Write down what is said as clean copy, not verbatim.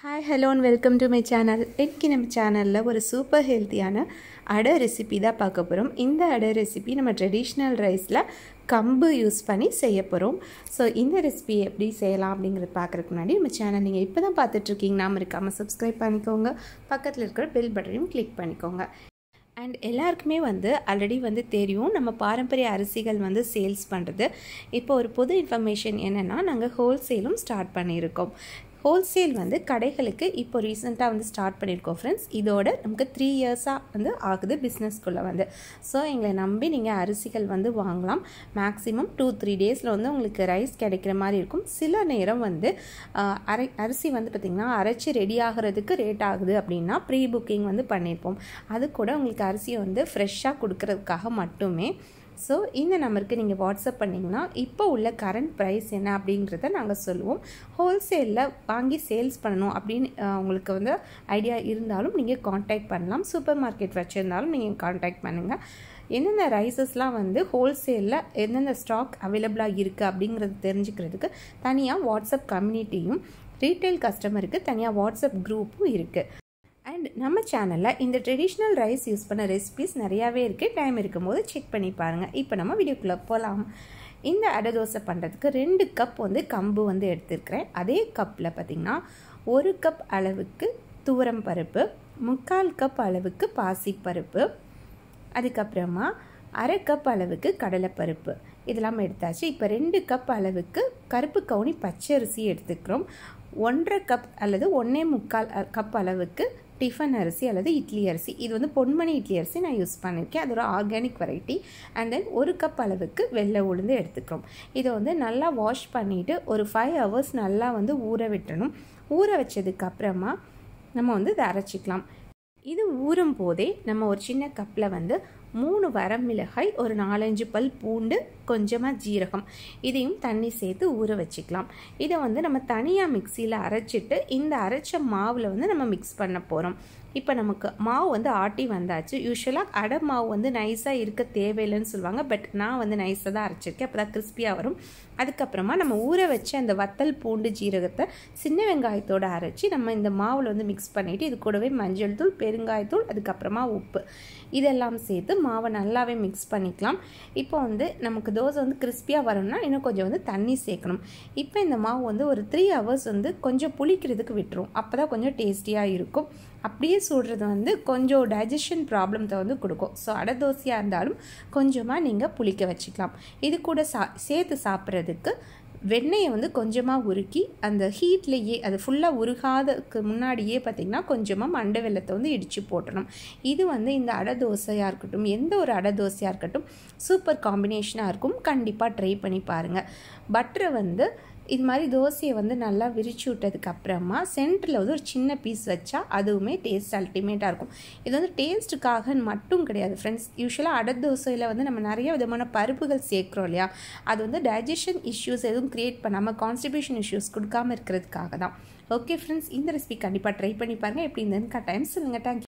Hi hello and welcome to my channel. இன்றைக்கி நம்ம சேனலில் ஒரு சூப்பர் ஹெல்த்தியான அடை ரெசிபி தான் பார்க்க போகிறோம். இந்த அடை ரெசிபி நம்ம ட்ரெடிஷ்னல் ரைஸில் கம்பு யூஸ் பண்ணி செய்ய போகிறோம். ஸோ இந்த ரெசிபி எப்படி செய்யலாம் அப்படிங்கிறது பார்க்குறதுக்கு முன்னாடி நம்ம சேனல் நீங்கள் இப்போ தான் பார்த்துட்ருக்கீங்கன்னா மறக்காமல் சப்ஸ்கிரைப் பண்ணிக்கோங்க. பக்கத்தில் இருக்கிற பெல் பட்டனையும் கிளிக் பண்ணிக்கோங்க. அண்ட் எல்லாருக்குமே ஆல்ரெடி தெரியும் நம்ம பாரம்பரிய அரிசிகள் சேல்ஸ் பண்ணுறது. இப்போ ஒரு புது இன்ஃபர்மேஷன் என்னென்னா, நாங்கள் ஹோல்சேலும் ஸ்டார்ட் பண்ணியிருக்கோம். ஹோல்சேல் கடைகளுக்கு இப்போ ரீசெண்டாக ஸ்டார்ட் பண்ணியிருக்கோம் ஃப்ரெண்ட்ஸ். இதோட நமக்கு 3 இயர்ஸாக ஆகுது பிஸ்னஸ்க்குள்ளே ஸோ எங்களை நம்பி நீங்கள் அரிசிகள் வாங்கலாம். மேக்ஸிமம் 2-3 டேஸில் உங்களுக்கு ரைஸ் கிடைக்கிற மாதிரி இருக்கும். சில நேரம் அரிசி பார்த்திங்கன்னா அரைச்சி ரெடி ஆகிறதுக்கு லேட் ஆகுது அப்படின்னா ப்ரீ புக்கிங் பண்ணியிருப்போம். அது கூட உங்களுக்கு அரிசியை ஃப்ரெஷ்ஷாக கொடுக்கறதுக்காக மட்டுமே. ஸோ இந்த நம்பருக்கு நீங்கள் வாட்ஸ்அப் பண்ணிங்கன்னா இப்போ உள்ள கரண்ட் ப்ரைஸ் என்ன அப்படிங்கிறத நாங்கள் சொல்லுவோம். ஹோல்சேலில் வாங்கி சேல்ஸ் பண்ணணும் அப்படின்னு உங்களுக்கு ஐடியா இருந்தாலும் நீங்கள் காண்டாக்ட் பண்ணலாம். சூப்பர் மார்க்கெட் வச்சுருந்தாலும் நீங்கள் காண்டாக்ட் பண்ணுங்கள். எந்தெந்த ரைஸஸ்லாம் ஹோல்சேலில் எந்தெந்த ஸ்டாக் அவைலபிளாக இருக்குது அப்படிங்கிறது தெரிஞ்சுக்கிறதுக்கு தனியாக வாட்ஸ்அப் கம்யூனிட்டியும், ரீட்டைல் கஸ்டமருக்கு தனியாக வாட்ஸ்அப் குரூப்பும் இருக்குது. அண்ட் நம்ம சேனலில் இந்த ட்ரெடிஷ்னல் ரைஸ் யூஸ் பண்ண ரெசிபிஸ் நிறையாவே இருக்குது. டைம் இருக்கும்போது செக் பண்ணி பாருங்கள். இப்போ நம்ம வீடியோக்குள்ளே போகலாம். இந்த அடை தோசை பண்ணுறதுக்கு 2 கப் கம்பு எடுத்துருக்கிறேன். அதே கப்பில் பார்த்திங்கன்னா 1 கப் அளவுக்கு துவரம் பருப்பு, 3/4 கப் அளவுக்கு பாசிப்பருப்பு, அதுக்கப்புறமா 1/2 கப் அளவுக்கு கடலைப்பருப்பு இதெல்லாம் எடுத்தாச்சு. இப்போ 2 கப் அளவுக்கு கருப்பு கவுனி பச்சரிசி எடுத்துக்கிறோம். 1/2 கப் அல்லது 1.25 கப் அளவுக்கு டிஃபன் அரிசி அல்லது இட்லி அரிசி. இது பொன்மணி இட்லி அரிசி நான் யூஸ் பண்ணியிருக்கேன். அது ஒரு organic variety. And then 1 cup அளவுக்கு வெள்ளை உளுந்து எடுத்துக்கிறோம். இதை நல்லா வாஷ் பண்ணிவிட்டு ஒரு 5 hours நல்லா ஊற விட்டணும். ஊற வச்சதுக்கப்புறமா நம்ம இதை அரைச்சிக்கலாம். இது ஊறும் போதே நம்ம ஒரு சின்ன கப்பில் 3 வரமிளகாய், ஒரு 4-5 பல் பூண்டு, கொஞ்சமாக ஜீரகம் இதையும் தண்ணி சேர்த்து ஊற வச்சுக்கலாம். இதை நம்ம தனியாக மிக்சியில் அரைச்சிட்டு இந்த அரைச்ச மாவில் நம்ம மிக்ஸ் பண்ண போகிறோம். இப்போ நமக்கு மாவு ஆட்டி வந்தாச்சு. யூஸ்வலாக அடை மாவு நைஸாக இருக்க தேவையில்லைன்னு சொல்லுவாங்க. பட் நான் நைஸாக தான் அரைச்சிருக்கேன். அப்போ தான் கிறிஸ்பியாக வரும். அதுக்கப்புறமா நம்ம ஊற வச்ச அந்த வத்தல், பூண்டு, ஜீரகத்தை சின்ன வெங்காயத்தோடு அரைச்சி நம்ம இந்த மாவில் மிக்ஸ் பண்ணிவிட்டு இது கூடவே மஞ்சள் தூள், பெருங்காயத்தூள், அதுக்கப்புறமா உப்பு இதெல்லாம் சேர்த்து மாவை நல்லாவே மிக்ஸ் பண்ணிக்கலாம். இப்போ நமக்கு தோசை கிறிஸ்பியாக வரணும்னா இன்னும் கொஞ்சம் தண்ணி சேர்க்கணும். இப்போ இந்த மாவு ஒரு 3 hours கொஞ்சம் புளிக்கிறதுக்கு விட்டுரும். அப்போ தான் கொஞ்சம் டேஸ்டியாக இருக்கும். அப்படியே சுடுறது கொஞ்சம் டைஜஷன் ப்ராப்ளத்தை கொடுக்கும். ஸோ அடை தோசையாக இருந்தாலும் கொஞ்சமாக நீங்கள் புளிக்க வச்சுக்கலாம். இது கூட சேர்த்து சாப்பிட்றதுக்கு வெண்ணெயை கொஞ்சமாக உருக்கி அந்த ஹீட்லேயே அது ஃபுல்லாக உருகாததுக்கு முன்னாடியே பார்த்திங்கன்னா கொஞ்சமாக மண்டை வெல்லத்தை இடித்து போட்டணும். இது இந்த அடை தோசையாக இருக்கட்டும், எந்த ஒரு அடை தோசையாக இருக்கட்டும் சூப்பர் காம்பினேஷனாக இருக்கும். கண்டிப்பாக ட்ரை பண்ணி பாருங்கள். பட்டரை இது மாதிரி தோசையை நல்லா விரிச்சு விட்டதுக்கப்புறமா சென்டரில் ஒரு சின்ன பீஸ் வச்சா அதுவுமே டேஸ்ட் அல்டிமேட்டாக இருக்கும். இது டேஸ்ட்டுக்காக மட்டும் கிடையாது ஃப்ரெண்ட்ஸ். யூஸ்வலாக அடை தோசையில் நம்ம நிறைய விதமான பருப்புகள் சேர்க்குறோம் இல்லையா, அது டைஜஷன் இஷ்யூஸ் எதுவும் க்ரியேட் பண்ணாமல், கான்ஸ்டிபேஷன் இஷ்யூஸ் கொடுக்காமல் இருக்கிறதுக்காக தான். ஓகே ஃப்ரெண்ட்ஸ், இந்த ரெசிபி கண்டிப்பாக ட்ரை பண்ணி பாருங்கள். எப்படி இருந்ததுன்னு கட்டாயம் சொல்லுங்கள். தேங்க்யூ.